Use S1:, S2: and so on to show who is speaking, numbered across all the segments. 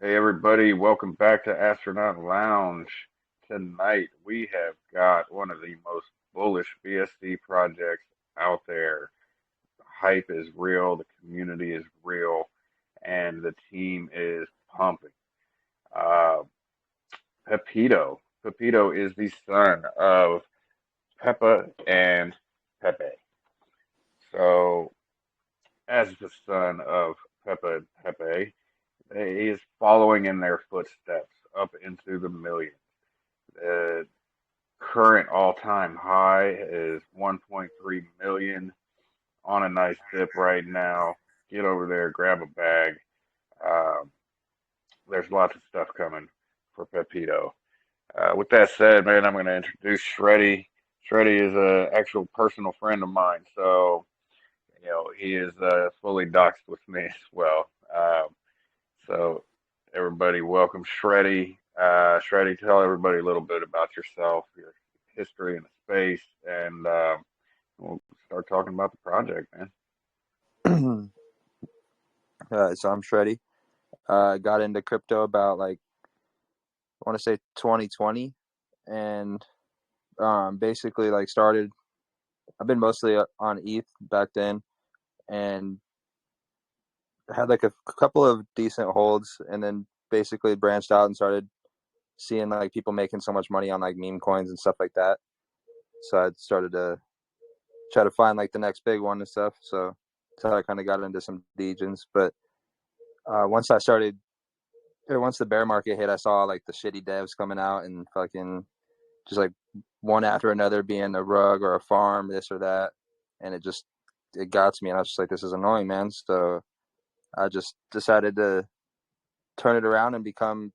S1: Hey everybody, welcome back to Astronaut Lounge. Tonight we have got one of the most bullish BSC projects out there. The hype is real, the community is real, and the team is pumping. Uh, Pepito. Pepito is the son of Peppa and Pepe. So, as the son of Peppa and Pepe, he is following in their footsteps up into the millions. The current all-time high is 1.3 million on a nice dip right now. Get over there, grab a bag. Um, there's lots of stuff coming for Pepito. With that said, man, I'm going to introduce Shreddy. Shreddy is an actual personal friend of mine, so he is fully doxxed with me as well. So everybody, welcome Shreddy. Shreddy, tell everybody a little bit about yourself, your history in the space, and we'll start talking about the project, man.
S2: So I'm Shreddy. Got into crypto about I want to say 2020, and basically started. I've been mostly on ETH back then, and had a couple of decent holds, and then basically branched out and started seeing people making so much money on meme coins and stuff like that. So I started to try to find the next big one and stuff. So that's how I kind of got into some degens. But once the bear market hit, I saw the shitty devs coming out and fucking just one after another being a rug or a farm, this or that. And it got to me, and I was just like, this is annoying, man. So I just decided to turn it around and become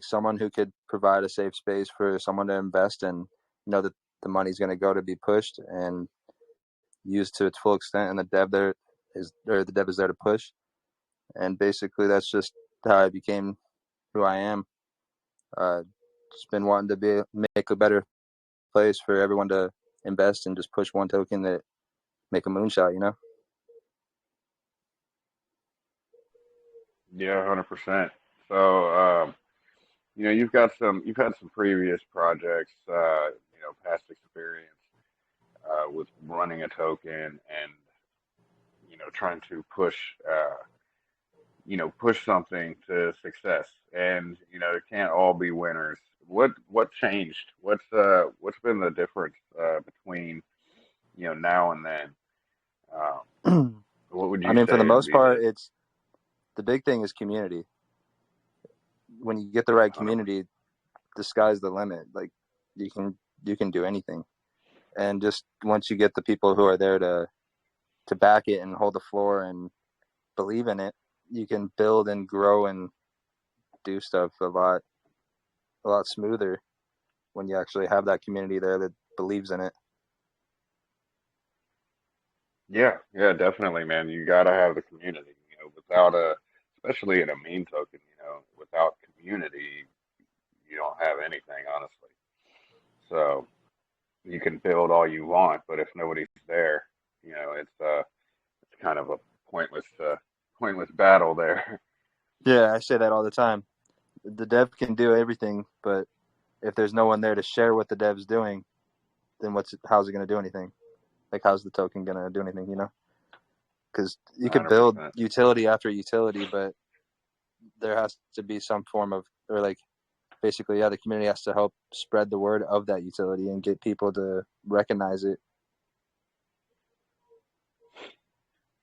S2: someone who could provide a safe space for someone to invest and know that the money's going to go to be pushed and used to its full extent. And the dev is there to push. And basically that's just how I became who I am. Just been wanting to make a better place for everyone to invest and just push one token that make a moonshot,
S1: Yeah, 100%. So, you've had some previous projects, past experience with running a token and trying to push something to success, and it can't all be winners. What changed? What's been the difference between now and then? Um, what would
S2: I
S1: you
S2: mean, for the
S1: say would
S2: most
S1: be
S2: part, it's the big thing is community. When you get the right
S1: 100%?
S2: community, the sky's the limit. You can do anything. And just once you get the people who are there to back it and hold the floor and believe in it, you can build and grow and do stuff a lot smoother when you actually have that community there that believes in it.
S1: Yeah, definitely, man. You gotta have the community. Without especially in a meme token, without community, you don't have anything, honestly. So you can build all you want, but if nobody's there, it's kind of a pointless battle there.
S2: Yeah, I say that all the time. The dev can do everything, but if there's no one there to share what the dev's doing, then how's it going to do anything? How's the token going to do anything, Because you could build
S1: 100%.
S2: utility after utility, but there has to be some form of, or basically, the community has to help spread the word of that utility and get people to recognize it,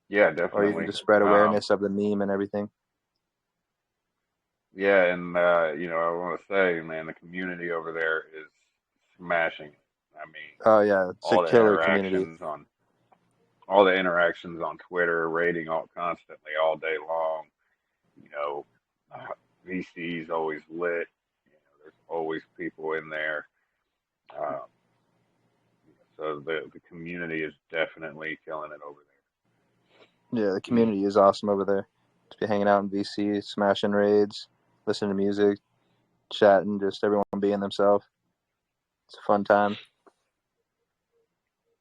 S1: Yeah,
S2: or even
S1: definitely.
S2: to spread awareness of the meme and everything.
S1: Yeah, and I want to say, man, the community over there is smashing it. I mean,
S2: Oh yeah, it's a
S1: all the
S2: killer community.
S1: interactions on all the interactions on Twitter, rating all constantly all day long. You know, VC's always lit. There's always people in there. Um, so the community is definitely killing it over
S2: Yeah, the
S1: there.
S2: community is awesome over there. Just be hanging out in VC, smashing raids, listening to music, chatting, just everyone being themselves. It's a fun time.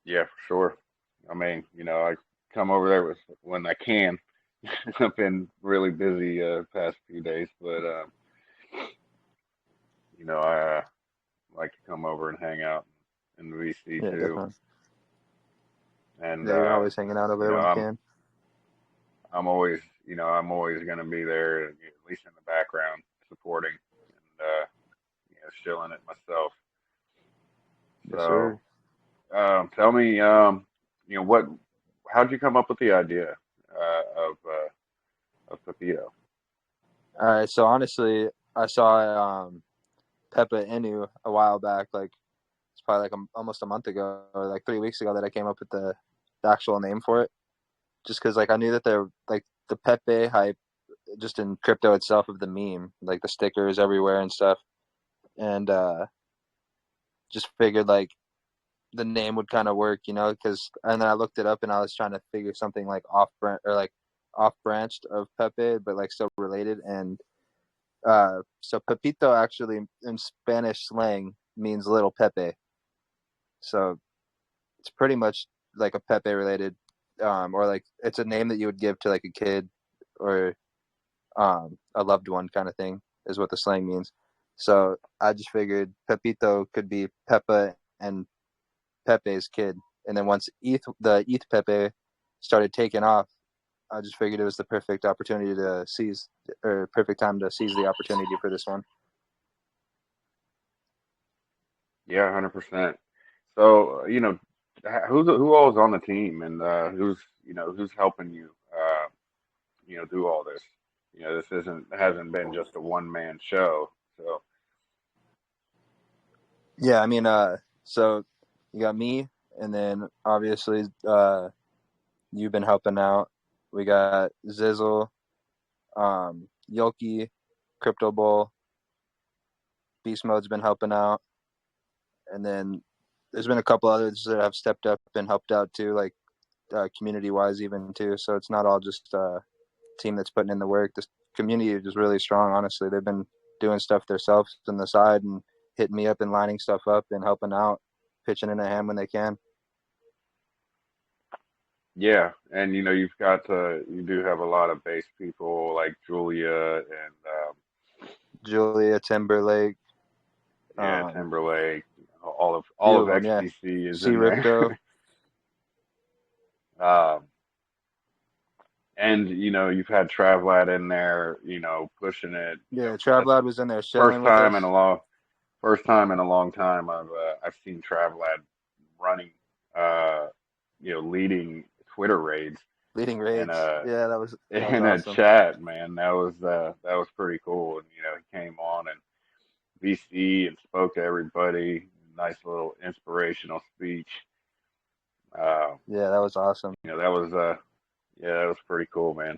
S1: Yeah, for sure. I mean, I come over there when I can. I've been really busy past few days, but I like to come over and hang out in the VC
S2: Yeah,
S1: too,
S2: definitely.
S1: and
S2: Yeah, you're always hanging out over
S1: you
S2: there
S1: know
S2: when you
S1: I'm
S2: can.
S1: I'm always I'm always going to be there, at least in the background, supporting and shilling it myself.
S2: Yes,
S1: So
S2: sir.
S1: tell me, what how'd you come up with the idea of Pepito?
S2: All right. So honestly, I saw Peppa Inu a while back. Like it's probably like almost a month ago or like 3 weeks ago that I came up with the actual name for it. Just because like I knew that they're like the Pepe hype just in crypto itself of the meme, like the stickers everywhere and stuff. And just figured like the name would kind of work, because and then I looked it up and I was trying to figure something like off brand or like off branched of Pepe, but like still related. And so Pepito actually in Spanish slang means little Pepe. So it's pretty much like a Pepe related, or like it's a name that you would give to like a kid or a loved one kind of thing is what the slang means. So I just figured Pepito could be Peppa and Pepe's kid. And then once the ETH Pepe started taking off, I just figured it was the perfect opportunity to seize, or perfect time to seize the opportunity for this one.
S1: Yeah, 100%. So, who all is on the team and who's helping you do all this. This hasn't been just a one man show. So,
S2: Yeah, I mean, so you got me, and then obviously you've been helping out. We got Zizzle, Yoki, Crypto Bowl, Beast Mode's been helping out, and then there's been a couple others that have stepped up and helped out too, like community wise even too. So it's not all just team that's putting in the work. This community is really strong. Honestly, they've been doing stuff themselves on the side and hitting me up and lining stuff up and helping out, pitching in a hand when they can.
S1: yeah, and you do have a lot of base people like Julia and
S2: Julia Timberlake,
S1: yeah,
S2: um,
S1: Timberlake, all
S2: few
S1: of
S2: of them, yeah.
S1: XTC is
S2: C
S1: in there.
S2: Ripto,
S1: um, and you've had Travlad in there, pushing it.
S2: yeah.
S1: That's
S2: Travlad was in there
S1: first
S2: chilling with
S1: time in
S2: us,
S1: a long first time in a long time I've seen Travlad running, uh, leading Twitter raids
S2: leading
S1: and
S2: raids. Yeah, that was
S1: in a
S2: awesome.
S1: chat, man. That was pretty cool. And he came on and VC and spoke to everybody. Nice little inspirational speech. Uh,
S2: Yeah, that was awesome.
S1: that was yeah, that was pretty cool, man.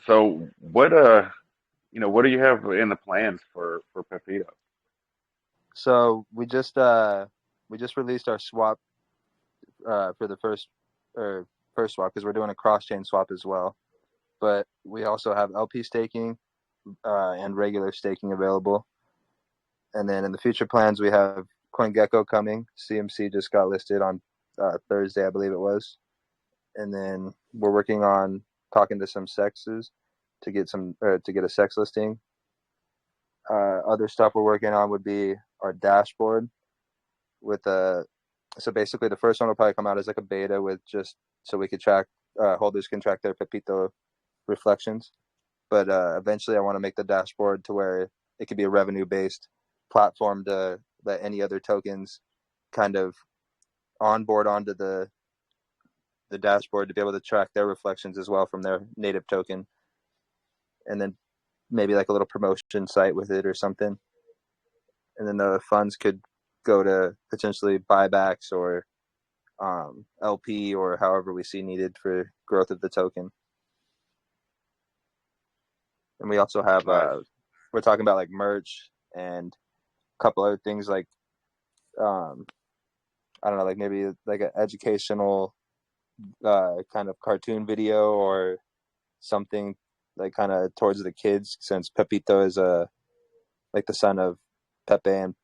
S1: So what do you have in the plans for Pepito?
S2: So we just released our swap for the first swap because we're doing a cross chain swap as well. But we also have LP staking and regular staking available. And then in the future plans, we have CoinGecko coming. CMC just got listed on Thursday, I believe it was. And then we're working on talking to some sexes to get a sex listing. Other stuff we're working on would be our dashboard with a. So basically, the first one will probably come out as like a beta with just so we could track holders can track their Pepito reflections. But eventually, I want to make the dashboard to where it could be a revenue based platform to let any other tokens kind of onboard onto the dashboard to be able to track their reflections as well from their native token, and then maybe like a little promotion site with it or something. And then the funds could go to potentially buybacks or LP or however we see needed for growth of the token. And we also have
S1: Nice.
S2: we're talking about like merch and a couple other things like um, I don't know, like maybe like an educational kind of cartoon video or something like kind of towards the kids, since Pepito is like the son of Pepe and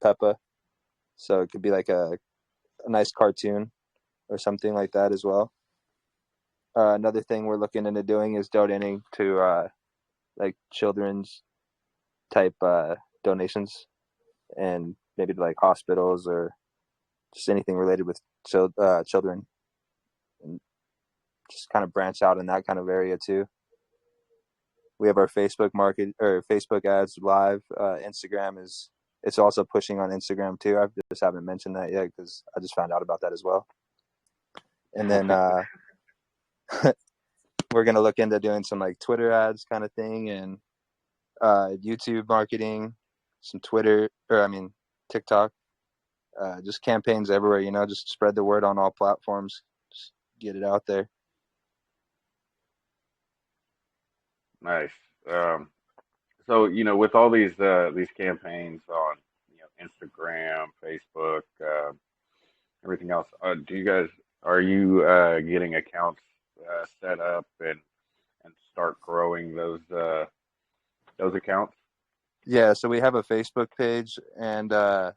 S2: Peppa, so it could be like a nice cartoon or something like that as well. Another thing we're looking into doing is donating to like children's type donations, and maybe to like hospitals or just anything related with children, and just kind of branch out in that kind of area too. We have our Facebook market or Facebook ads live. Instagram is it's also pushing on Instagram too. I just haven't mentioned that yet because I just found out about that as well. And then we're gonna look into doing some like Twitter ads kind of thing, and YouTube marketing, some Twitter or I mean TikTok, just campaigns everywhere. Just spread the word on all platforms. Just get it out there.
S1: Nice. So with all these campaigns on Instagram, Facebook, everything else, are you getting accounts set up and start growing those accounts?
S2: Yeah, so we have a Facebook page, and I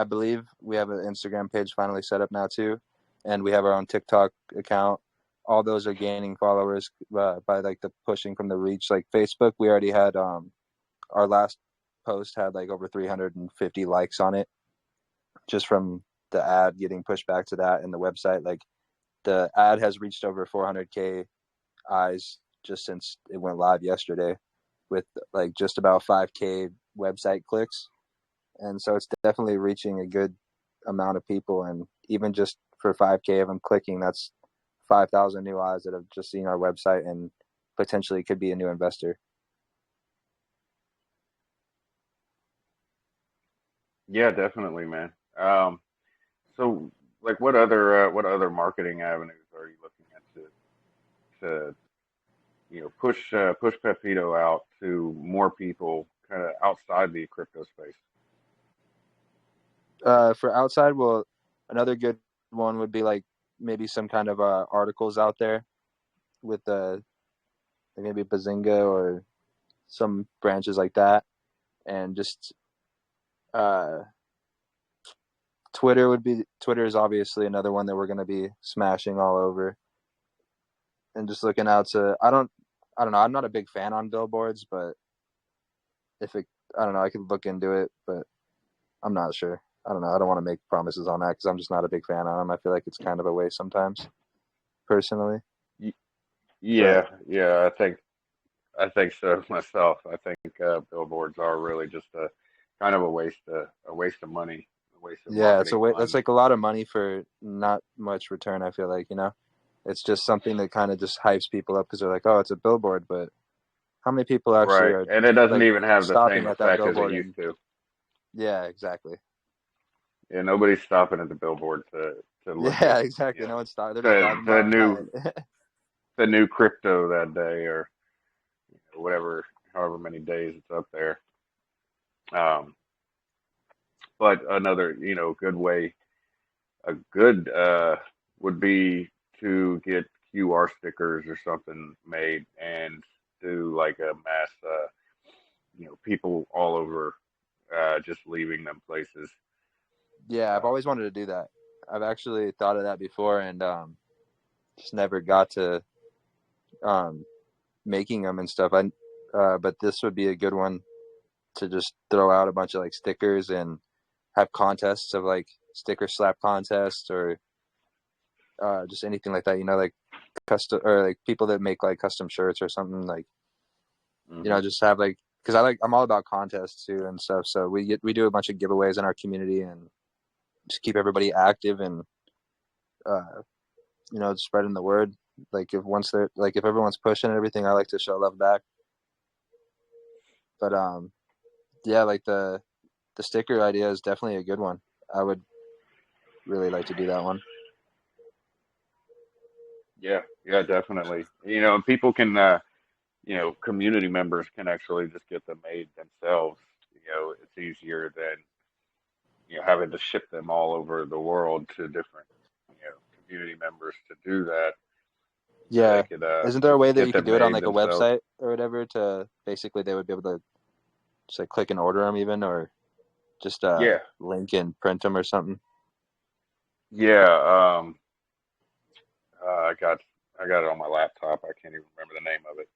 S2: believe we have an Instagram page finally set up now too, and we have our own TikTok account. All those are gaining followers by like the pushing from the reach. Like Facebook, we already had our last post had like over 350 likes on it, just from the ad getting pushed back to that, and the website. Like the ad has reached over 400K eyes just since it went live yesterday, with like just about 5K website clicks. And so it's definitely reaching a good amount of people. And even just for 5K of them clicking, that's 5,000 new eyes that have just seen our website and potentially could be a new investor.
S1: Yeah, definitely, man. So like what other marketing avenues are you looking at to push Pepito out to more people kind of outside the crypto space?
S2: For outside, well, another good one would be like maybe some kind of articles out there with like maybe Bazinga or some branches like that, and just uh, Twitter is obviously another one that we're going to be smashing all over, and just looking out to I don't know, I'm not a big fan on billboards, but if it I don't know, I could look into it, but I'm not sure. I don't know. I don't want to make promises on that because I'm just not a big fan on them. I feel like it's kind of a waste sometimes, personally.
S1: Y-
S2: But
S1: yeah, I think so myself. I think billboards are really just a kind of a waste of money, a waste of
S2: yeah, it's a
S1: marketing
S2: way. That's
S1: funds.
S2: like a lot of money for not much return. I feel like it's just something that kind of just hypes people up because they're like, oh, it's a billboard, but how many people actually
S1: Right.
S2: are
S1: And it doesn't
S2: like
S1: even have the
S2: stopping
S1: same
S2: at that
S1: effect as it
S2: billboard?
S1: used
S2: And
S1: to.
S2: yeah, exactly.
S1: Yeah, nobody's stopping at the billboard to look
S2: Yeah,
S1: at,
S2: exactly.
S1: you
S2: No
S1: know,
S2: one's stopping. They're just driving by it.
S1: the new crypto that day or whatever, however many days it's up there. Um, but another, good way, a good would be to get QR stickers or something made and do like a mass, people all over, just leaving them places.
S2: Yeah, I've
S1: Um,
S2: always wanted to do that. I've actually thought of that before, and just never got to um, making them and stuff. But this would be a good one to just throw out a bunch of like stickers and have contests of like sticker slap contests or just anything like that. Like custom or like people that make like custom shirts or something like
S1: mhm.
S2: just have like because I'm all about contests too and stuff. So we do a bunch of giveaways in our community and just keep everybody active and uh, spreading the word. Like if everyone's pushing and everything, I like to show love back. But yeah, like the sticker idea is definitely a good one. I would really like to do that one.
S1: Yeah, yeah, definitely. And people can, community members can actually just get them made themselves. It's easier than, having to ship them all over the world to different, community members to do that. They
S2: Yeah,
S1: could
S2: isn't there a way that
S1: get
S2: you could
S1: them
S2: do it on
S1: made
S2: like a
S1: themselves.
S2: website or whatever to basically they would be able to just like click and order them even or just
S1: Yeah,
S2: link and print them or something?
S1: yeah. I got. I got it on my laptop. I can't even remember the name of it.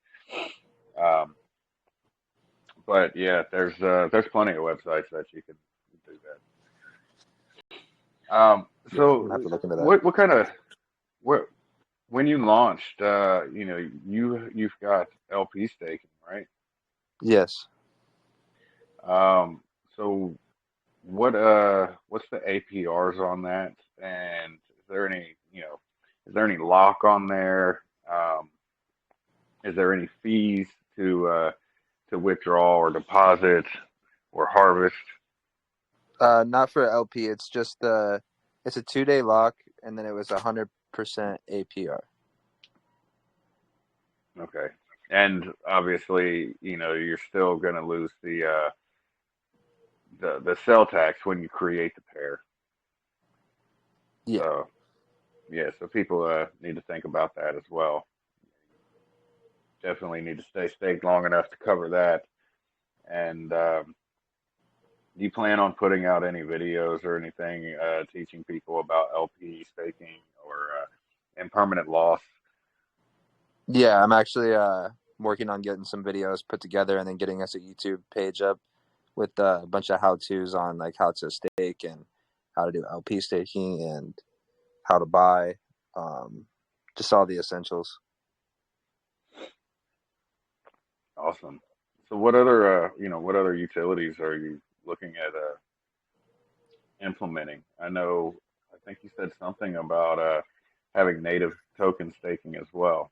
S1: But yeah, there's plenty of websites that you can do that.
S2: Yeah, I'm gonna have
S1: So
S2: to look into that.
S1: what kind of what when you launched, you've got LP staking, right?
S2: Yes.
S1: Um, so what's the APRs on that? And is there any lock on there? Is there any fees to withdraw or deposit or harvest?
S2: Not for LP. It's just it's a 2-day lock, and then it was 100% APR.
S1: Okay. And obviously, you're still going to lose the sell tax when you create the pair.
S2: Yeah.
S1: So yeah, so people need to think about that as well. Definitely need to stay staked long enough to cover that. And do you plan on putting out any videos or anything teaching people about LP staking or impermanent loss?
S2: Yeah, I'm actually working on getting some videos put together and then getting us a YouTube page up with a bunch of how-tos on like how to stake and how to do LP staking and how to buy, um, just all the essentials.
S1: Awesome. So what other utilities are you looking at implementing? I think you said something about having native token staking as well.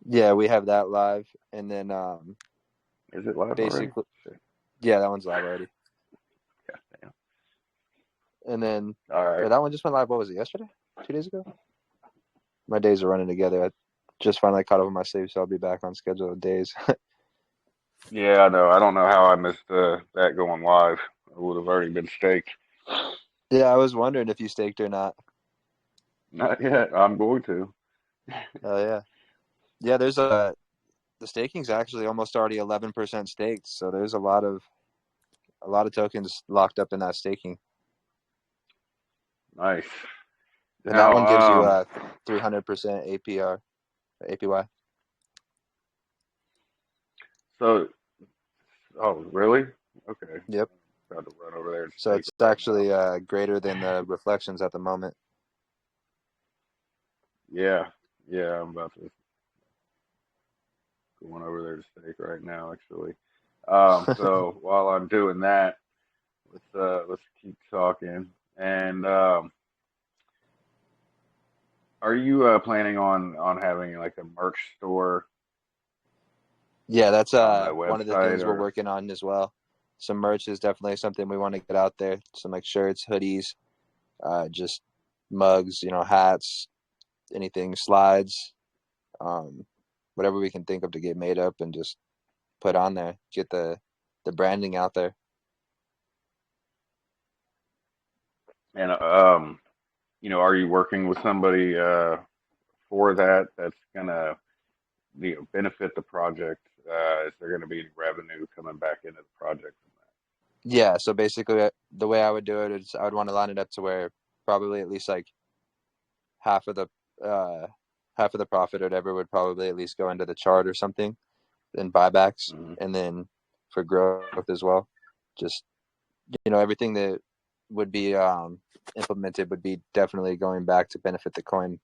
S2: Yeah, we have that live, and then
S1: Is it live already?
S2: basically,
S1: Shit.
S2: yeah, that one's live already.
S1: God damn.
S2: And then,
S1: All right.
S2: or that one just went live. What was it? Yesterday? 2 days ago? My days are running together. I just finally caught up with my sleep, so I'll be back on schedule of days.
S1: Yeah, I know. I don't know how I missed that going live. It would have already been staked.
S2: Yeah, I was wondering if you staked or not.
S1: Not yet. I'm going to.
S2: Oh yeah, yeah. There's the staking's actually almost already 11% staked, so there's a lot of tokens locked up in that staking,
S1: Nice.
S2: and that one gives you
S1: Now,
S2: 300% APR APY.
S1: so, oh, really? Okay.
S2: Yep.
S1: About to run over there and
S2: So
S1: stake
S2: it's
S1: it right now.
S2: actually greater than the reflections at the moment.
S1: Yeah, yeah. I'm about to going over there to stake right now, actually. So while I'm doing that, let's keep talking. And are you planning on having like a merch store
S2: Yeah, that's
S1: on the
S2: one of the
S1: website
S2: things we're
S1: or?
S2: working on as well. Some merch is definitely something we want to get out there. Some like shirts, hoodies, just mugs, hats, anything, slides, um, whatever we can think of to get made up and just put on there. Get the branding out there.
S1: And are you working with somebody for that that's gonna benefit the project? Is there gonna be any revenue coming back into the project from
S2: Yeah, so basically the way I would do it is I would want to line it up to where probably at least like half of the uh half of the profit or whatever would probably at least go into the chart or something, then buybacks,
S1: that?
S2: and then for growth as well. Just everything that would be implemented would be definitely going back to benefit the coin.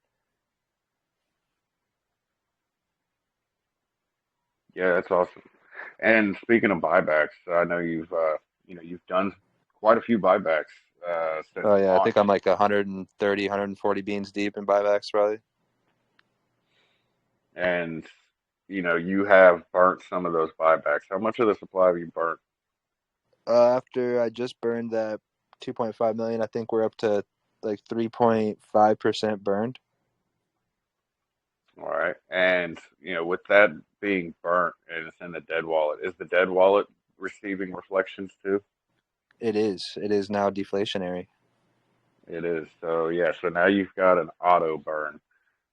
S1: Yeah, that's awesome. And speaking of buybacks, I know you've done quite a few buybacks since
S2: Oh yeah, I
S1: launch,
S2: think I'm like 130, 140 beans deep in buybacks probably.
S1: and you have burnt some of those buybacks. How much of the supply have you burnt?
S2: After I just burned that 2.5 million, I think we're up to like 3.5% burned.
S1: All right, and with that being burnt and it's in the dead wallet, is the dead wallet receiving reflections too?
S2: It is. It is now deflationary.
S1: It is. So yeah, so now you've got an auto burn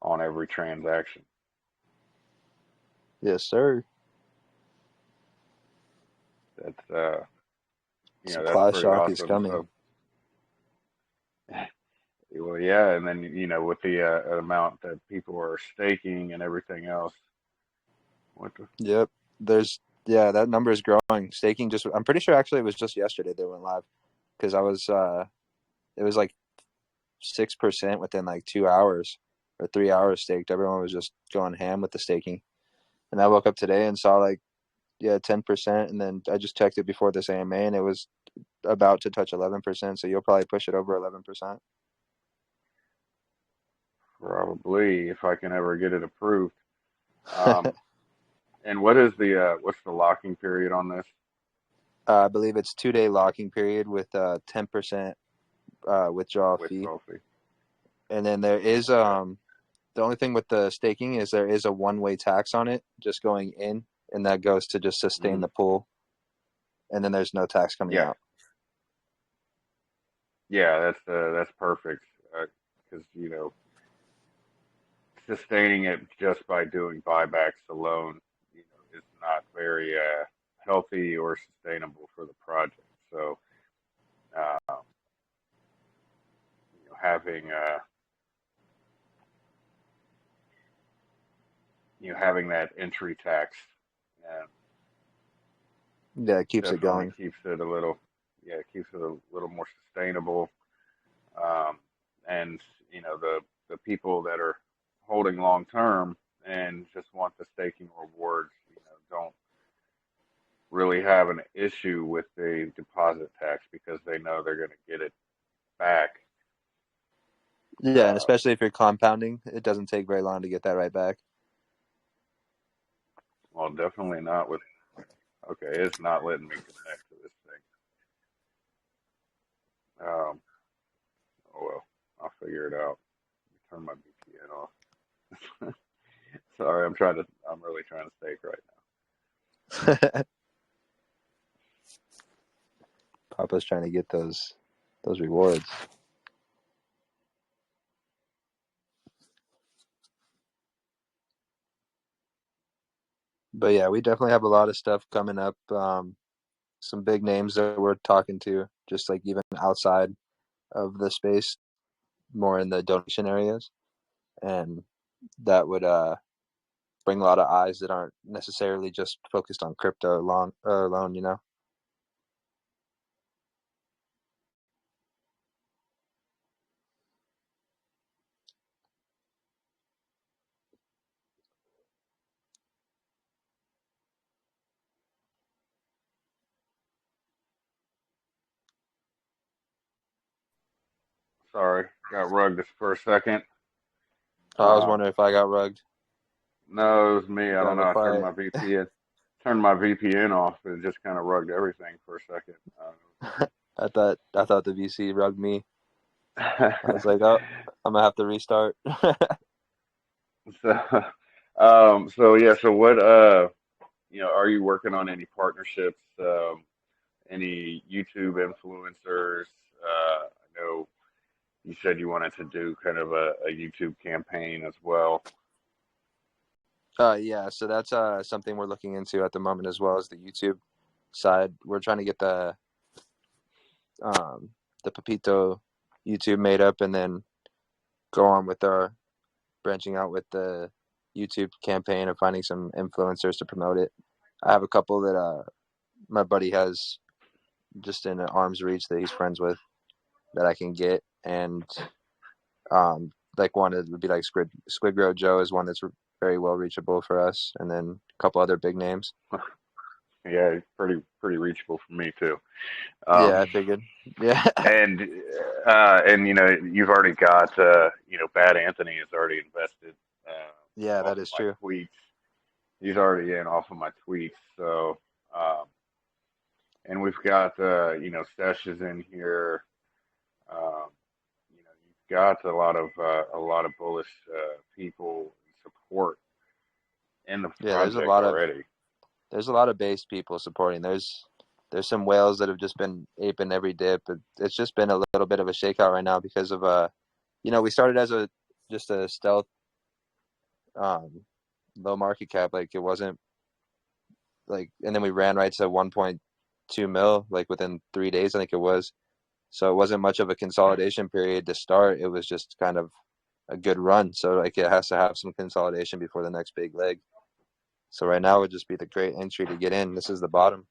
S1: on every transaction.
S2: Yes, sir.
S1: That's that's
S2: Supply
S1: pretty
S2: shock is
S1: awesome.
S2: coming.
S1: So Well, yeah, and then with the amount that people are staking and everything else, what the
S2: Yep. There's yeah, that number is growing. Staking just I'm pretty sure actually it was just yesterday they went live because I was it was like 6% within like 2 hours or 3 hours staked. Everyone was just going ham with the staking. And I woke up today and saw like yeah 10%, and then I just checked it before this AMA and it was about to touch 11%. So you'll probably push it over 11%.
S1: probably if I can ever get it approved. Um, and what's the locking period on this
S2: I believe it's 2 day locking period with 10% withdrawal
S1: with
S2: fee,
S1: Sophie?
S2: and then there is
S1: Okay.
S2: the only thing with the staking is there is a one-way tax on it just going in, and that goes to just sustain
S1: Hmm.
S2: the pool, and then there's no tax coming
S1: Yeah,
S2: out.
S1: yeah, that's perfect because sustaining it just by doing buybacks alone, is not very healthy or sustainable for the project. So, um, having that entry tax uh,
S2: Yeah, it keeps it
S1: definitely
S2: going.
S1: keeps it a little, yeah, it keeps it a little more sustainable. Um, and the people that are holding long term and just want the staking rewards, don't really have an issue with the deposit tax because they know they're going to get it back.
S2: Yeah, and
S1: Uh,
S2: especially if you're compounding, it doesn't take very long to get that right back.
S1: well, definitely not with. Okay, it's not letting me connect to this thing. Um, oh well, I'll figure it out. Turn my VPN off. Sorry, I'm really trying to stake right
S2: Papa's trying to get those rewards. But yeah, we definitely have a lot of stuff coming up. Some big names that we're talking to, just like even outside of the space, more in the donation areas, and that would bring a lot of eyes that aren't necessarily just focused on crypto alone. You know.
S1: now. Sorry, got rugged this for a second.
S2: I was
S1: Um,
S2: wondering if I got rugged.
S1: no, it was me. I don't
S2: Got
S1: know.
S2: a
S1: I
S2: fight.
S1: turned my VPN off, and it just kind of rugged everything for a second.
S2: I thought the VC rugged me. I was like, oh,
S1: Um,
S2: I'm gonna have to restart.
S1: so, so yeah. So what? Are you working on any partnerships? Any YouTube influencers? I know you said you wanted to do kind of a YouTube campaign as well.
S2: Yeah, so that's something we're looking into at the moment as well as the YouTube side. We're trying to get um the Pepito YouTube made up, and then go on with our branching out with the YouTube campaign of finding some influencers to promote it. I have a couple that my buddy has just in arm's reach that he's friends with that I can get, and like one it would be like Squid Joe is one that's very well reachable for us, and then a couple other big names.
S1: Yeah, it's pretty reachable for me too.
S2: Yeah, I
S1: Um,
S2: figured. Yeah,
S1: and you've already got Bad Anthony has already invested
S2: yeah,
S1: off
S2: that
S1: of
S2: is
S1: my
S2: true.
S1: tweets. He's already in off of my tweets. So um, and we've got Sesh is in here. Um, you've got a lot of bullish people support in the
S2: Yeah,
S1: project already.
S2: there's a lot of base people supporting. There's some whales that have just been aping every dip. It's just been a little bit of a shakeout right now because of we started as a just a stealth um low market cap. Like it wasn't like, and then we ran right to 1.2 mil like within 3 days, I think it was. So it wasn't much of a consolidation period to start. It was just kind of a good run. So like it has to have some consolidation before the next big leg. So right now would just be the great entry to get in. This is the bottom.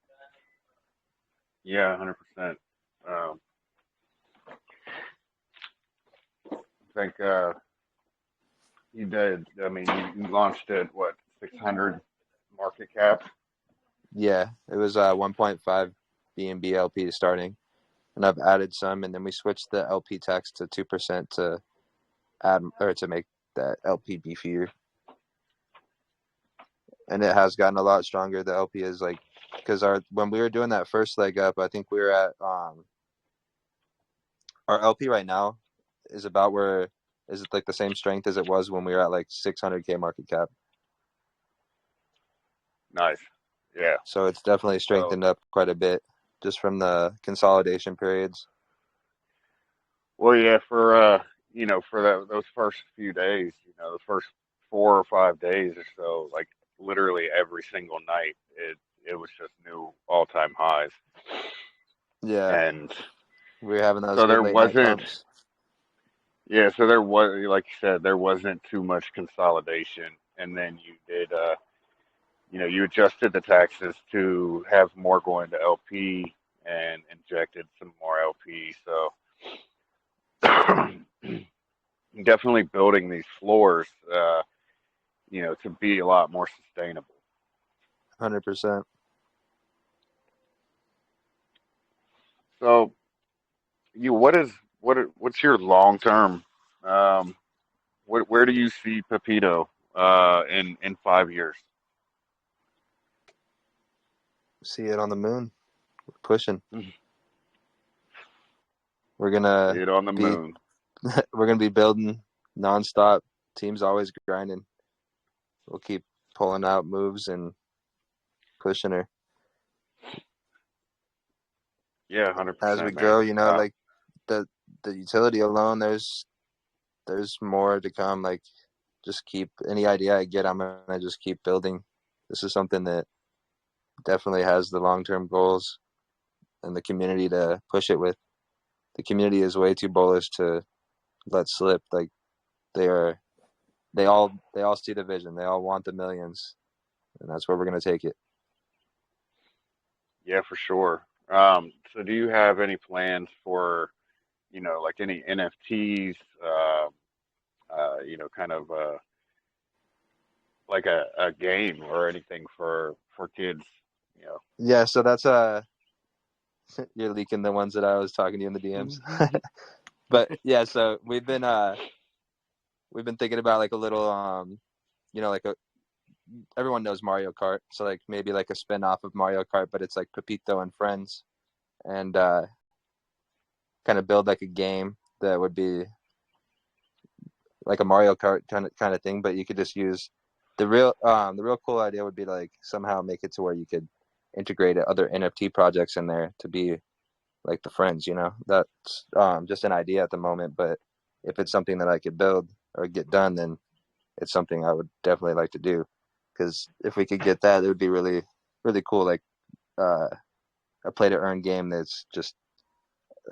S1: Yeah, 100%. Um, I think you did. I mean, you launched at what 600 market cap.
S2: Yeah, it was 1.5 BNB LP starting, and I've added some, and then we switched the LP tax to 2% to add or to make that LP beefier, and it has gotten a lot stronger. The LP is like because our when we were doing that first leg up, I think we were at our LP right now is about where is it like the same strength as it was when we were at like 600K market cap.
S1: Nice. Yeah.
S2: So it's definitely
S1: So,
S2: strengthened up quite a bit just from the consolidation periods.
S1: well, yeah, for for those first few days, the first 4 or 5 days or so, like literally every single night, it was just new all-time highs.
S2: Yeah,
S1: And
S2: we were having those
S1: so
S2: good
S1: there
S2: late night
S1: wasn't,
S2: pumps.
S1: yeah, so there was, like you said, there wasn't too much consolidation. And then you did, you adjusted the taxes to have more going to LP and injected some more LP. So definitely building these floors, to be a lot more sustainable.
S2: 100%.
S1: So what is what's your long term? Um, where do you see Pepito in 5 years?
S2: See it on the moon. We're pushing.
S1: See
S2: We're gonna
S1: it on the
S2: be
S1: moon.
S2: we're gonna be building nonstop. Team's always grinding. We'll keep pulling out moves and pushing her
S1: Yeah,
S2: as we
S1: 100%, man.
S2: grow. Like the utility alone. There's more to come. Like just keep any idea I get. I'm gonna just keep building. This is something that definitely has the long term goals and the community to push it with. The community is way too bullish to let slip. Like they are, they all see the vision. They all want the millions, and that's where we're gonna take it.
S1: Yeah, for sure. So do you have any plans for, like any NFTs, kind of like a game or anything for kids, you know?
S2: Yeah, so that's you're leaking the ones that I was talking to you in the DMs. But yeah, so we've been thinking about like a little like a everyone knows Mario Kart, so like maybe like a spin off of Mario Kart, but it's like Pepito and friends, and kind of build like a game that would be like a Mario Kart kind of thing, but you could just use the real cool idea would be like somehow make it to where you could integrate other NFT projects in there to be like the friends, That's just an idea at the moment, but if it's something that I could build or get done, then it's something I would definitely like to do. Because if we could get that, it would be really, really cool. Like uh, a play to earn game that's just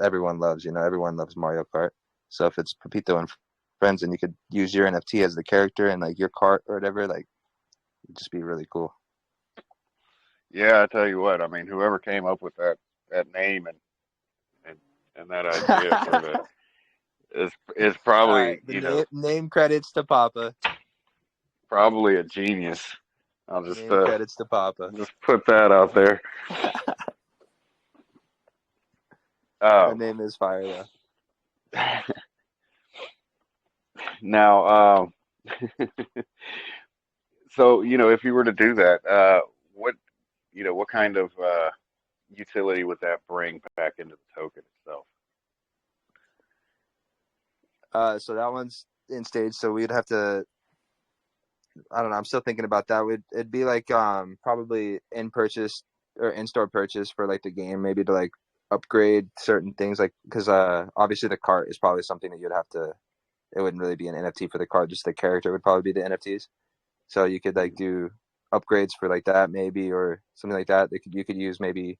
S2: everyone loves. Everyone loves Mario Kart. So if it's Pepito and friends, and you could use your NFT as the character and like your cart or whatever, like it'd just be really cool.
S1: Yeah, I tell you what, I mean, whoever came up with that name and and that idea for the is
S2: All right,
S1: probably,
S2: the name credits to Poppa.
S1: probably a genius. I'll
S2: Name credits to Poppa.
S1: just put that out there.
S2: That
S1: Um,
S2: name is fire though.
S1: now, so if you were to do that, what kind of utility would that bring back into the token itself?
S2: So that one's in stage. So we'd have to. I don't know. I'm still thinking about that. It'd be like probably in purchase or in store purchase for like the game, maybe to like upgrade certain things, like because obviously the cart is probably something that you'd have to. It wouldn't really be an NFT for the cart. Just the character would probably be the NFTs. So you could like do upgrades for like that maybe or something like that. You could use maybe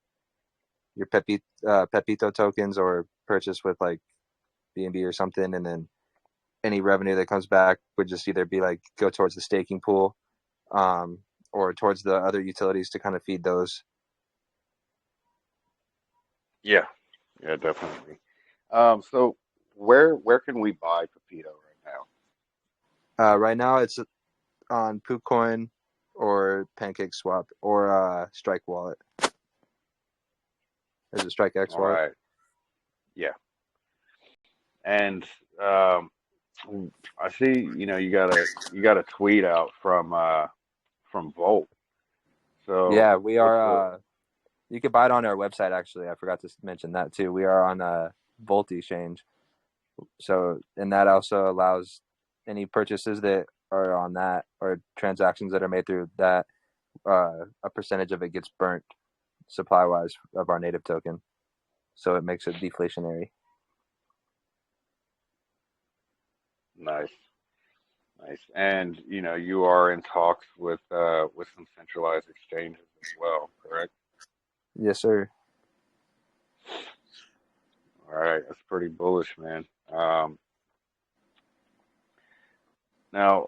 S2: your Pepito tokens or purchase with like BNB or something, and then any revenue that comes back would just either be like go towards the staking pool, um, or towards the other utilities to kind of feed those.
S1: Yeah, yeah, definitely. So where can we buy Pepito right now?
S2: Right now, it's on PoopCoin or PancakeSwap or Strike Wallet. There's a Strike X
S1: All
S2: wallet.
S1: right. Yeah. And um, I see, you got a tweet out from Volt. So
S2: Yeah, we
S1: what's the
S2: are. You can buy it on our website. Actually, I forgot to mention that too. We are on Volt Exchange. So, and that also allows any purchases that are on that or transactions that are made through that, a percentage of it gets burnt supply wise of our native token. So it makes it deflationary.
S1: nice, nice. And you are in talks with some centralized exchanges as well, correct?
S2: Yes, sir.
S1: All right, that's pretty bullish, man. Now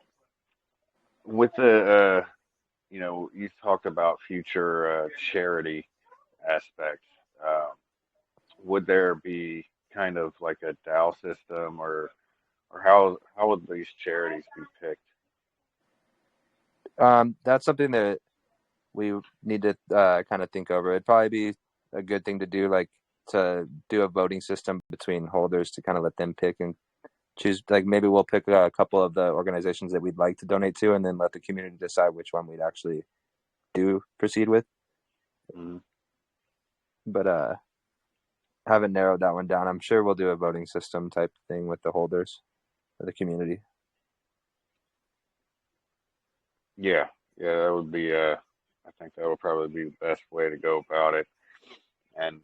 S1: with you talked about future charity aspects. Um, would there be kind of like a DAO system, or how would these charities be picked?
S2: That's something that we need to kind of think over. It'd probably be a good thing to do, like to do a voting system between holders to kind of let them pick and choose. Like maybe we'll pick a couple of the organizations that we'd like to donate to, and then let the community decide which one we'd actually do proceed with.
S1: Mhm.
S2: But haven't narrowed that one down. I'm sure we'll do a voting system type thing with the holders of the community.
S1: Yeah, yeah, that would be. I think that would probably be the best way to go about it, and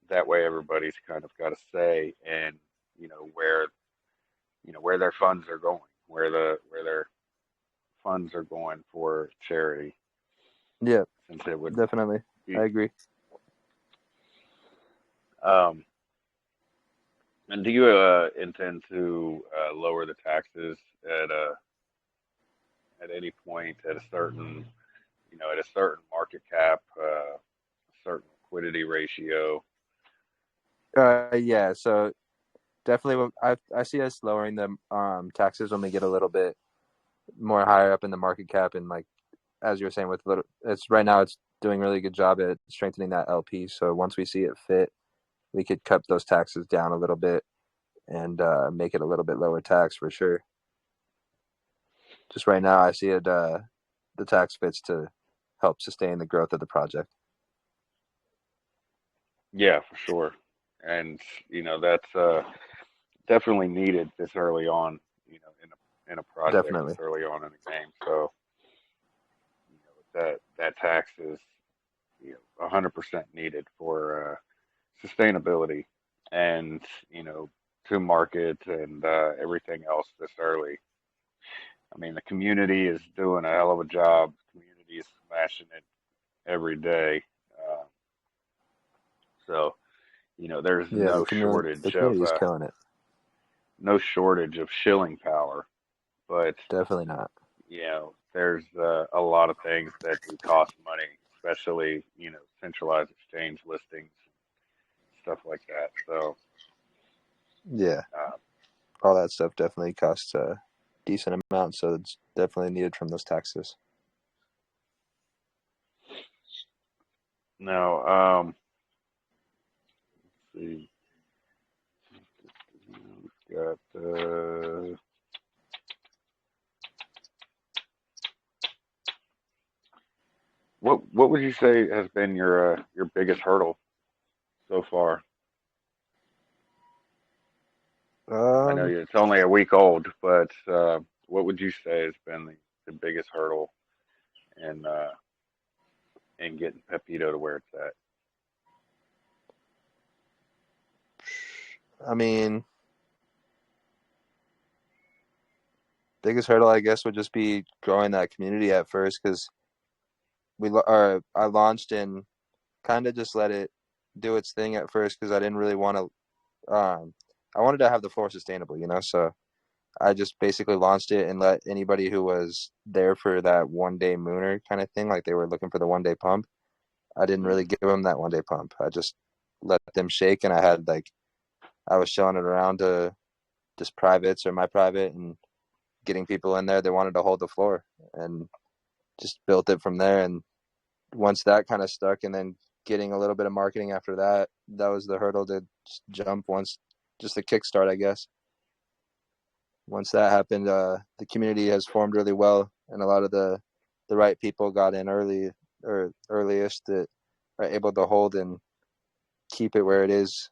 S1: that way everybody's kind of got a say in where where their funds are going, where their funds are going for charity,
S2: Yeah,
S1: since it would
S2: definitely. I
S1: be.
S2: agree.
S1: Um, and do you intend to lower the taxes at at any point at a certain at a certain market cap, a certain liquidity ratio?
S2: Yeah. So definitely, I see us lowering the taxes when we get a little bit more higher up in the market cap, and like as you were saying, with little, it's right now it's doing a really good job at strengthening that LP. So once we see it fit, we could cut those taxes down a little bit and make it a little bit lower tax for sure. Just right now, I see it the tax fits to help sustain the growth of the project.
S1: Yeah, for sure. And that's definitely needed this early on, in a project this
S2: Definitely,
S1: early on in the game. So that tax is 100% needed for sustainability and to market and everything else this early. I mean, the community is doing a hell of a job. The community is smashing it every day. Uh, so there's
S2: yeah. The community is killing it.
S1: no shortage of shilling power, but
S2: Definitely not.
S1: there's a lot of things that do cost money, especially centralized exchange listings, stuff like that. So
S2: Yeah,
S1: uh,
S2: all that stuff definitely costs a decent amount, so it's definitely needed from those taxes.
S1: now, let's see, got what would you say has been your biggest hurdle so far? I know
S2: Um,
S1: it's only a week old, but what would you say has been the biggest hurdle in getting Pepito to where it's at?
S2: I mean, biggest hurdle I guess would just be growing that community at first because I launched and kind of just let it. do its thing at first because I didn't really want to. I wanted to have the floor sustainable, so I just basically launched it and let anybody who was there for that 1 day mooner kind of thing, like they were looking for the 1 day pump. I didn't really
S1: Mm.
S2: give them that 1 day pump. I just let them shake, and I was showing it around to just privates or my private and getting people in there. They wanted to hold the floor and just built it from there. And once that kind of stuck, and then getting a little bit of marketing after that, that was the hurdle to just jump once, just the kickstart, I guess. Once that happened, the community has formed really well, and a lot of the right people got in early or earliest that are able to hold and keep it where it is.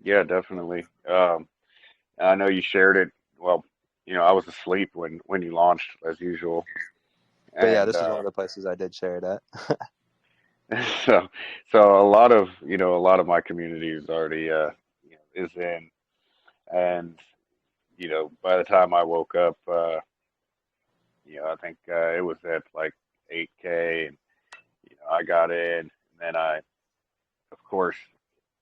S1: Yeah, definitely. I know you shared it. Well, I was asleep when you launched as usual,
S2: But yeah,
S1: and
S2: this is one of the places I did share it at.
S1: so so a lot of my community is already is in, and by the time I woke up, I think it was at like 8K, and I got in, and then of course,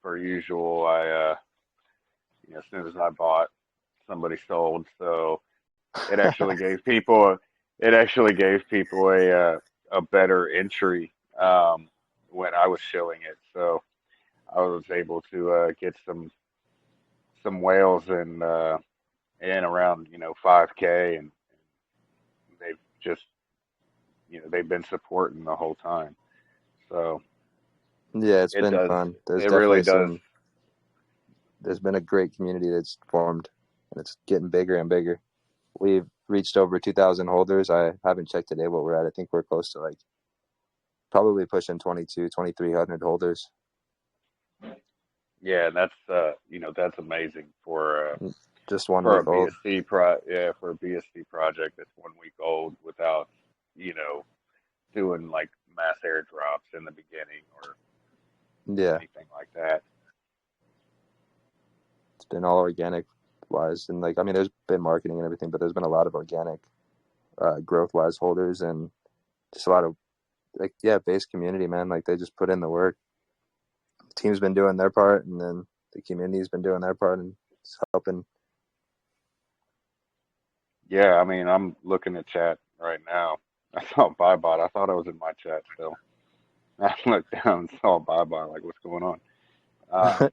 S1: per usual, as soon as I bought, somebody sold, so it actually gave people it actually gave people a better entry when I was showing it. So I was able to get some whales in around 5K, and they've just they've been supporting the whole time. So
S2: Yeah, it's
S1: it
S2: been
S1: does
S2: fun.
S1: it really does.
S2: There's been a great community that's formed, and it's getting bigger and bigger. We've reached over 2,000 holders. I haven't checked today what we're at. I think we're close to like probably pushing 2,300 holders.
S1: Yeah, that's amazing
S2: Just one
S1: for a
S2: week old.
S1: BSC for a BSC project that's 1 week old without you know doing like mass airdrops in the beginning or
S2: Yeah,
S1: anything like that.
S2: it's been all organic wise. And like, I mean, there's been marketing and everything, but there's been a lot of organic growth wise holders and just a lot of like, yeah, base community, man. Like they just put in the work. The team's been doing their part, and then the community's been doing their part and it's helping.
S1: Yeah, I mean, I'm looking at chat right now. I saw Bybot. I thought I was in my chat still. I looked down and saw Bybot. Like, what's going on? Um,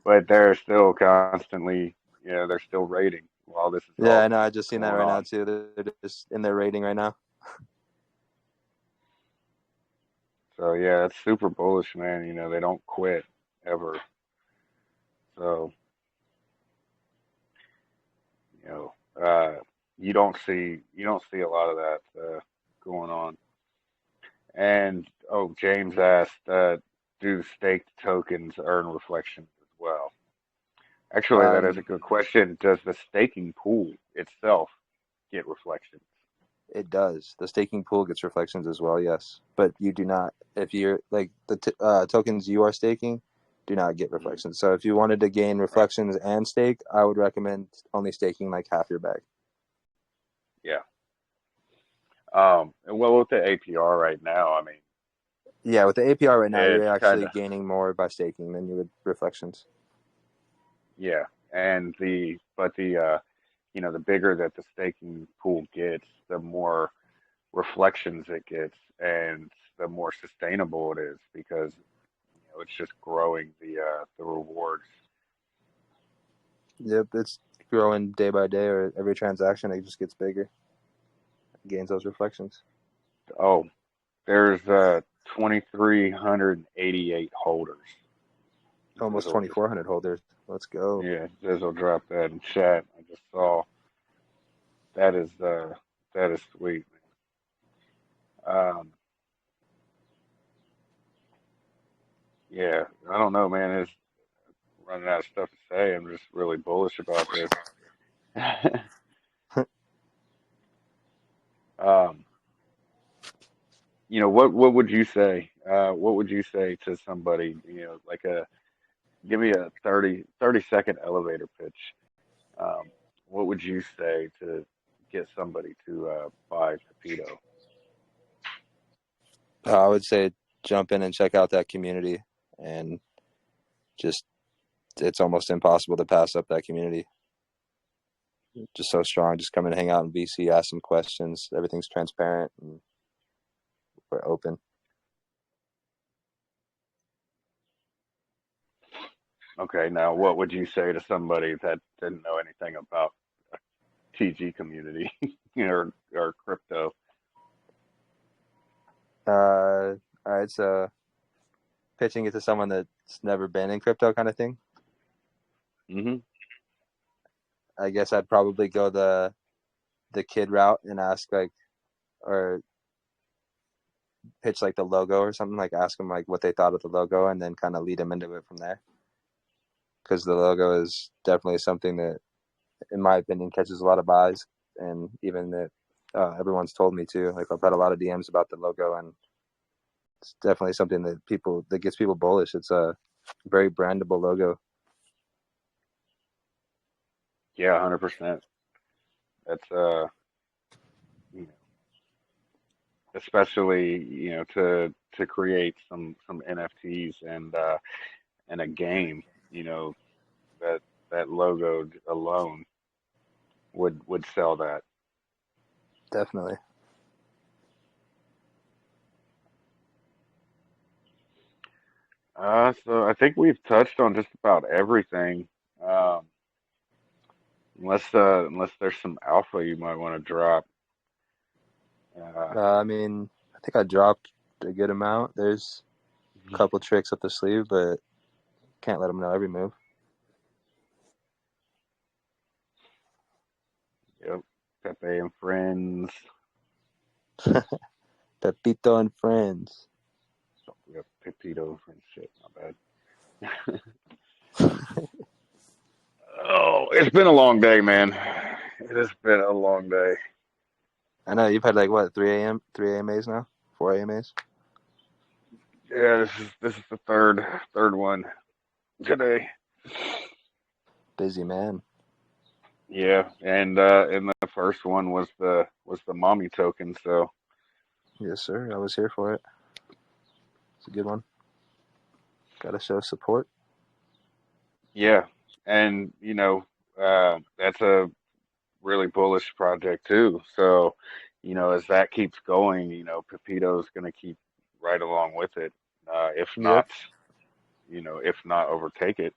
S1: but they're still constantly, they're still rating while this is
S2: Yeah,
S1: all
S2: I know. I just seen that
S1: going
S2: right now
S1: on.
S2: too. They're just in their rating right now.
S1: So yeah, it's super bullish, man. They don't quit ever. So you know, you don't see a lot of that going on. And oh, James asked, do staked tokens earn reflections as well? Actually, that is a
S2: Um,
S1: good question. Does the staking pool itself get reflections?
S2: it does. The staking pool gets reflections as well, yes. But you do not, if you're like tokens you are staking, do not get
S1: Mhm.
S2: reflections. So if you wanted to gain reflections and stake, I would recommend only staking like half your bag.
S1: Yeah. And well, with the APR right now, I mean,
S2: Yeah, with the APR right now,
S1: it's
S2: you're
S1: kind
S2: actually
S1: of,
S2: gaining more by staking than you would reflections.
S1: yeah. And the bigger that the staking pool gets, the more reflections it gets, and the more sustainable it is because it's just growing the rewards.
S2: Yep, it's growing day by day, or every transaction it just gets bigger, gains those reflections.
S1: Oh, there's 2,388 holders.
S2: Almost
S1: Zizzle just
S2: 2,400 holders. Let's go.
S1: Yeah, Zizzle dropped that in chat. I just saw that is sweet, man. Yeah, I don't know, man. It's running out of stuff to say. I'm just really bullish about this. um, what would you say? What would you say to somebody? Like give me a 30-second elevator pitch. Um, what would you say to get somebody to buy Pepito?
S2: I would say jump in and check out that community, and just it's almost impossible to pass up that community. Just so strong. Just come and hang out in VC, ask some questions. Everything's transparent and we're open.
S1: Okay, now what would you say to somebody that didn't know anything about TG community or crypto?
S2: All right, so pitching it to someone that's never been in crypto kind of thing.
S1: Hmm.
S2: I guess I'd probably go the kid route and ask or pitch the logo or something, ask them what they thought of the logo and then kind of lead them into it from there. Because the logo is definitely something that, in my opinion, catches a lot of eyes, and even that everyone's told me too. I've had a lot of DMs about the logo, and it's definitely something that gets people bullish. It's a very brandable logo.
S1: Yeah, 100%. That's you know, especially to create some NFTs and a game. That that logo alone would sell that.
S2: Definitely.
S1: So I think we've touched on just about everything. Um, unless there's some alpha you might want to drop. Uh,
S2: I mean, I think I dropped a good amount. There's a couple tricks up the sleeve, but can't let them know every move.
S1: yep, Pepe and friends.
S2: Pepito and friends.
S1: Yep, Pepito and shit. My bad. Oh, it's been a long day, man. It has been a long day.
S2: I know you've had 3 AMAs now, 4 AMAs.
S1: Yeah, this is the third one today.
S2: Busy man.
S1: Yeah, and the first one was the mommy token. So
S2: Yes, sir. I was here for it. It's a good one. Got to show support.
S1: yeah, and that's a really bullish project too. So as that keeps going, Pepito's going to keep right along with it. If
S2: Yep.
S1: not, if not overtake it.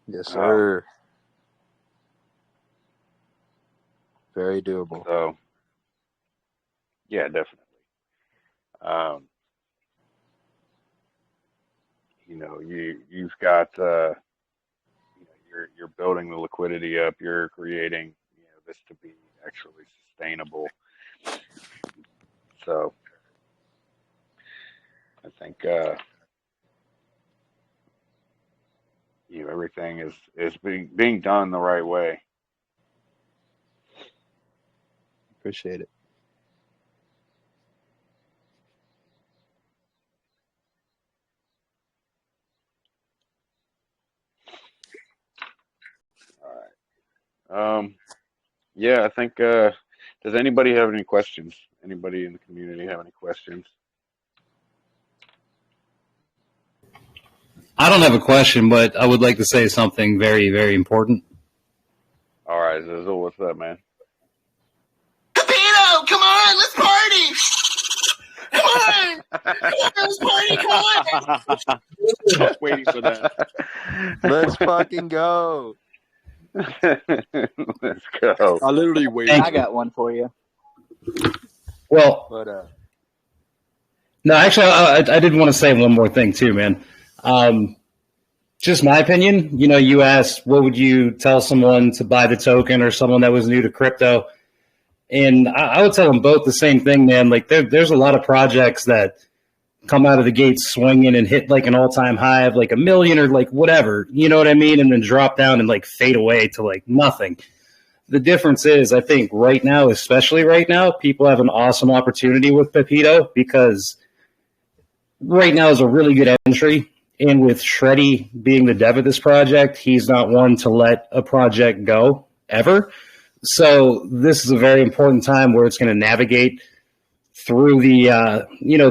S2: Yes,
S1: Um,
S2: sir. Very doable.
S1: so yeah, definitely. Um, you've got you're building the liquidity up. You're creating this to be actually sustainable. So I think everything is being done the right way.
S2: Appreciate it.
S1: All right. Yeah, I think. Does anybody have any questions? Anybody in the community have any questions?
S3: I don't have a question, but I would like to say something very, very important.
S1: All right, Zizzle, what's up, man?
S4: Pepito, come on, let's party! Come on! Come on, let's party, come on!
S1: Waiting for that.
S2: Let's fucking go.
S1: Let's go.
S2: I literally waited.
S5: I got one for you.
S3: Well,
S2: But
S3: no, actually, I did want to say one more thing too, man. Just my opinion. You asked, what would you tell someone to buy the token or someone that was new to crypto? And I would tell them both the same thing, man. There's a lot of projects that come out of the gate swinging and hit an all-time high of $1 million or whatever, you know what I mean? And then drop down and fade away to nothing. The difference is, I think right now, especially right now, people have an awesome opportunity with Pepito because right now is a really good entry. And with Shreddy being the dev of this project, he's not one to let a project go ever. So this is a very important time where it's going to navigate through the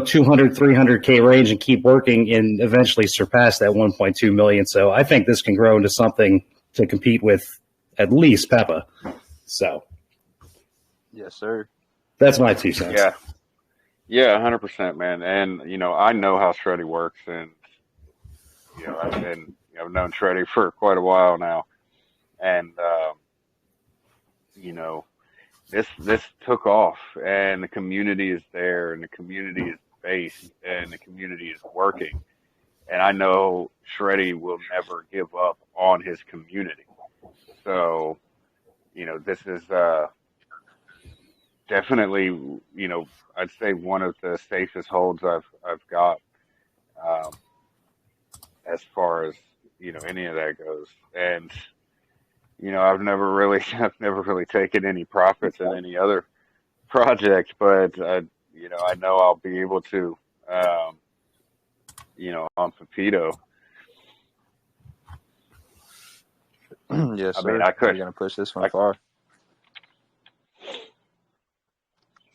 S3: 200 300K range and keep working and eventually surpass that 1.2 million. So I think this can grow into something to compete with at least Peppa. So
S2: Yes, sir.
S3: that's my 2 cents.
S1: Yeah, yeah, 100%, man. And I know how Shreddy works, and I've known Shreddy for quite a while now, and you know, this took off, and the community is there, and the community is based, and the community is working, and I know Shreddy will never give up on his community. So this is definitely I'd say one of the safest holds I've got. Um, as far as any of that goes. And I've never really taken any profits in any other project, but I know I'll be able to, um, on Pepito.
S2: Yes,
S1: I mean,
S2: sir.
S1: I
S2: You're
S1: could,
S2: gonna push this one
S1: I
S2: far.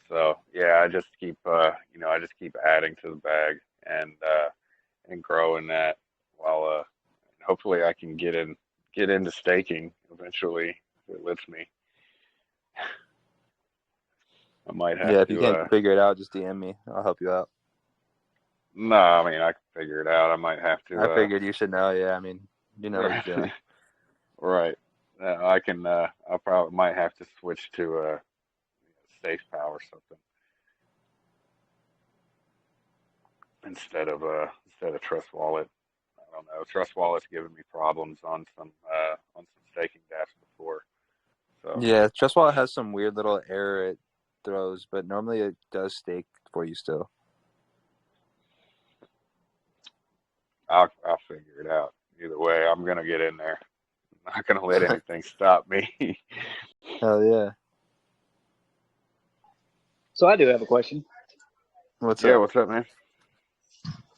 S1: so yeah, I just keep adding to the bag and growing that while hopefully I can get into staking eventually if it lets me. I might have
S2: Yeah, if you
S1: to.
S2: can't figure it out, just DM me. I'll help you out.
S1: No, I mean I can figure it out. I might have
S2: I
S1: to.
S2: figured you should know. Yeah, I mean, you know what
S1: Right,
S2: you're doing.
S1: right. I can. I probably might have to switch to Safe Power or something instead of Trust Wallet. I don't know. Trust Wallet's given me problems on some staking dApps before. So
S2: Yeah, Trust Wallet has some weird little error it throws, but normally it does stake for you still.
S1: I'll figure it out. Either way, I'm gonna get in there. I'm not gonna let anything stop me.
S2: Hell yeah.
S5: So I do have a question.
S2: What's
S1: Yeah,
S2: up?
S1: what's up, man?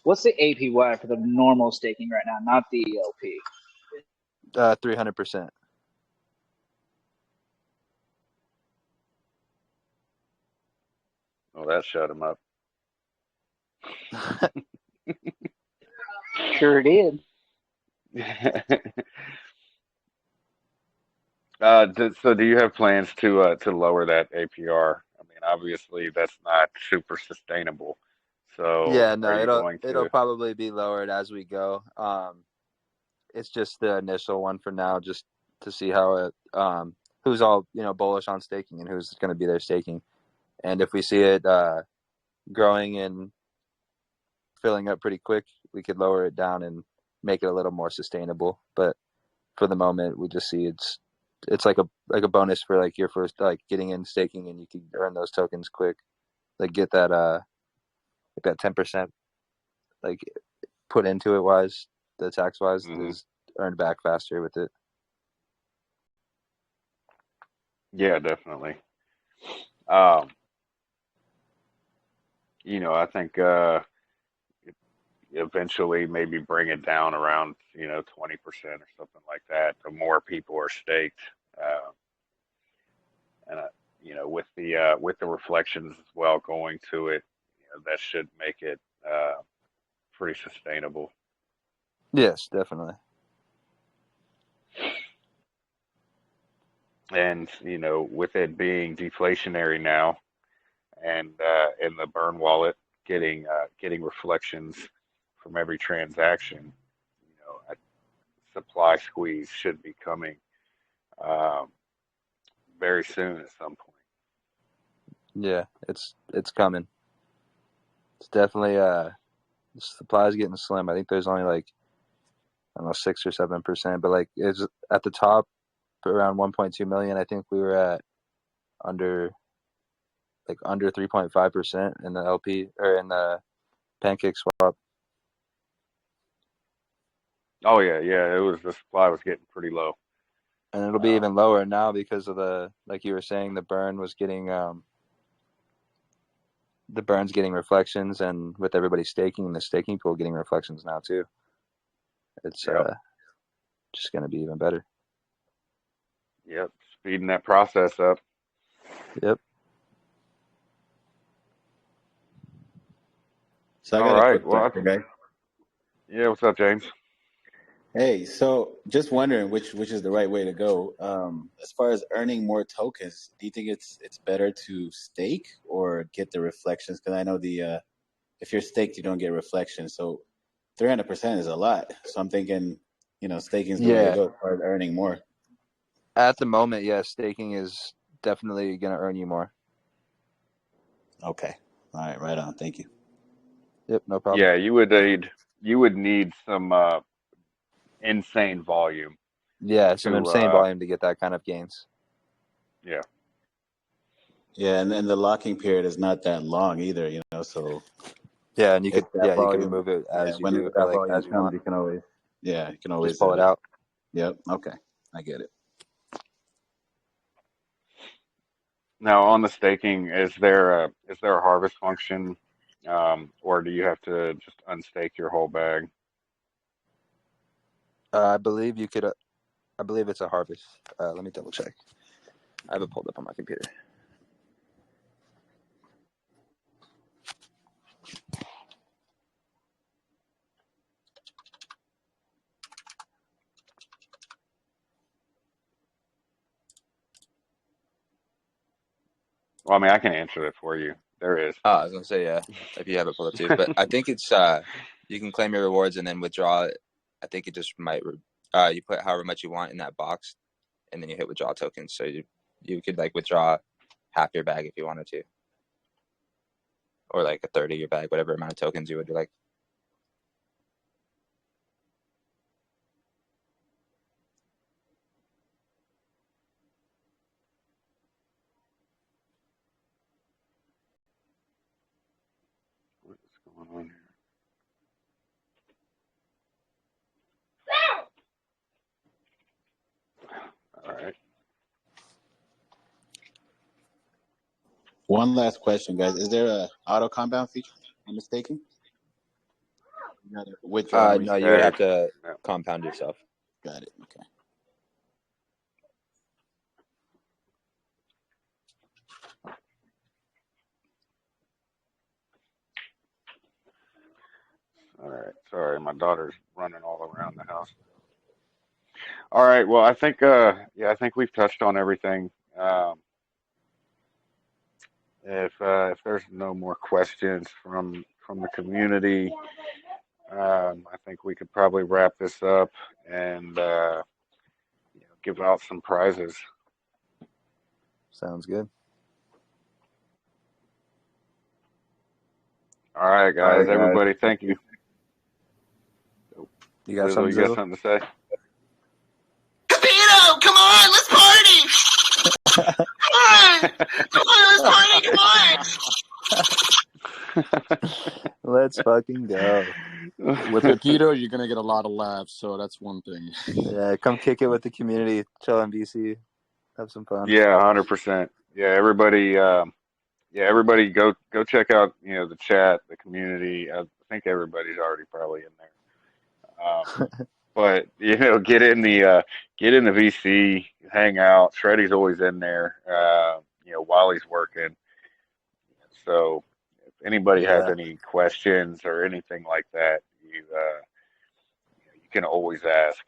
S5: What's the APY for the normal staking right now, not the LP?
S2: 300%.
S1: Well, that shut him up.
S5: Sure did.
S1: So do you have plans to lower that APR? I mean, obviously that's not super sustainable. So
S2: Yeah,
S1: are
S2: no,
S1: you going
S2: it'll
S1: to?
S2: probably be lowered as we go. It's just the initial one for now, just to see how it who's all bullish on staking and who's going to be there staking. And if we see it growing and filling up pretty quick, we could lower it down and make it a little more sustainable. But for the moment, we just see it's like a bonus for like your first like getting in staking, and you can earn those tokens quick. Like get that like that 10% like put into it wise, the tax wise
S1: Hmm.
S2: is earned back faster with it.
S1: Yeah, definitely. Um, I think eventually maybe bring it down around 20% or something like that. The more people are staked, uh, and with the reflections as well going to it, that should make it pretty sustainable.
S2: Yes, definitely.
S1: And with it being deflationary now, and in the burn wallet getting reflections from every transaction, a supply squeeze should be coming um, very soon at some point.
S2: Yeah, it's coming. It's definitely the supply is getting slim. I think there's only like I don't know 6 or 7%, but like it's at the top around 1.2 million. I think we were at under under 3.5% in the LP or in the pancake swap.
S1: Oh yeah, yeah. The supply was getting pretty low.
S2: And it'll be
S1: Um,
S2: even lower now because of the like you were saying, the burn was getting the burn's getting reflections, and with everybody staking, the staking pool getting reflections now too. It's
S1: yep,
S2: just going to be even better.
S1: yep. Speeding that process up.
S2: Yep.
S6: So I
S1: All
S6: got a
S1: right.
S6: quick
S1: Well,
S6: question, guys.
S1: yeah. What's up, James?
S6: Hey, so just wondering which is the right way to go. As far as earning more tokens, do you think it's better to stake or get the reflections? Because I know if you're staked, you don't get reflections. So 300% is a lot. So I'm thinking, staking is the way to
S2: Yeah,
S6: go as far as earning more.
S2: at the moment, yeah, staking is definitely gonna earn you more.
S6: Okay. All right. Right on. Thank you.
S2: Yep, no problem.
S1: Yeah, you would need some insane volume
S2: Yeah, some
S1: to
S2: insane volume to get that kind of gains.
S1: yeah.
S6: Yeah, and then the locking period is not that long either, So
S2: Yeah, and you
S6: if
S2: could
S6: that
S2: you could
S6: volume,
S2: remove it
S6: yeah,
S2: as you
S6: when
S2: do or
S6: that
S2: like
S6: volume
S2: as you
S6: comes,
S2: want.
S6: you can always, yeah, you can
S2: Just
S6: always,
S2: pull it out.
S6: yep. Okay. I get it.
S1: Now on the staking, is there a harvest function, or do you have to just unstake your whole bag?
S2: I believe you could. I believe it's a harvest. Let me double check. I have it pulled up on my computer.
S1: Well, I mean, I can answer it for you. There is.
S2: I was gonna say yeah, if you have it pulled up too. But I think it's you can claim your rewards and then withdraw it. I think it just might you put however much you want in that box, and then you hit withdraw tokens. So you could like withdraw half your bag if you wanted to, or like a third of your bag, whatever amount of tokens you would like.
S1: What's going on here? All right.
S6: One last question, guys. Is there a auto compound feature on the staking? You gotta withdraw and
S2: No, you would
S1: Yeah.
S2: have to
S1: Yeah.
S2: compound yourself.
S6: got it. Okay.
S1: All right. Sorry, my daughter's running all around the house. All right. Well, I think yeah, I think we've touched on everything. If there's no more questions from the community, I think we could probably wrap this up and give out some prizes.
S2: Sounds good.
S1: All right,
S6: All
S1: guys.
S6: right, guys.
S1: Everybody, thank you.
S2: You got
S1: Zizzle,
S2: something,
S1: you got
S2: Zizzle?
S1: something to say?
S4: Pepito, come on, let's party! Come on, let's party, come on!
S2: Let's fucking go.
S7: With Pepito, you're gonna get a lot of laughs, so that's one thing.
S2: Yeah, come kick it with the community. Chill on BC. Have some fun.
S1: Yeah, 100%. Yeah, everybody go check out, the chat, the community. I think everybody's already probably in there. But get in the VC, hang out. Shreddy's always in there. While he's working. So if anybody has
S2: Yeah,
S1: any questions or anything like that, you can always ask.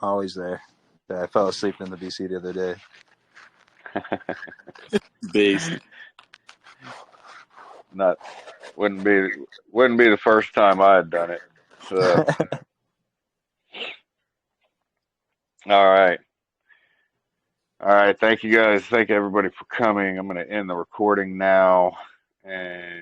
S2: always there. Yeah, I fell asleep in the BC the other day.
S7: Based.
S1: Not wouldn't be the first time I had done it. So all right. All right, thank you guys. Thank everybody for coming. I'm going to end the recording now, and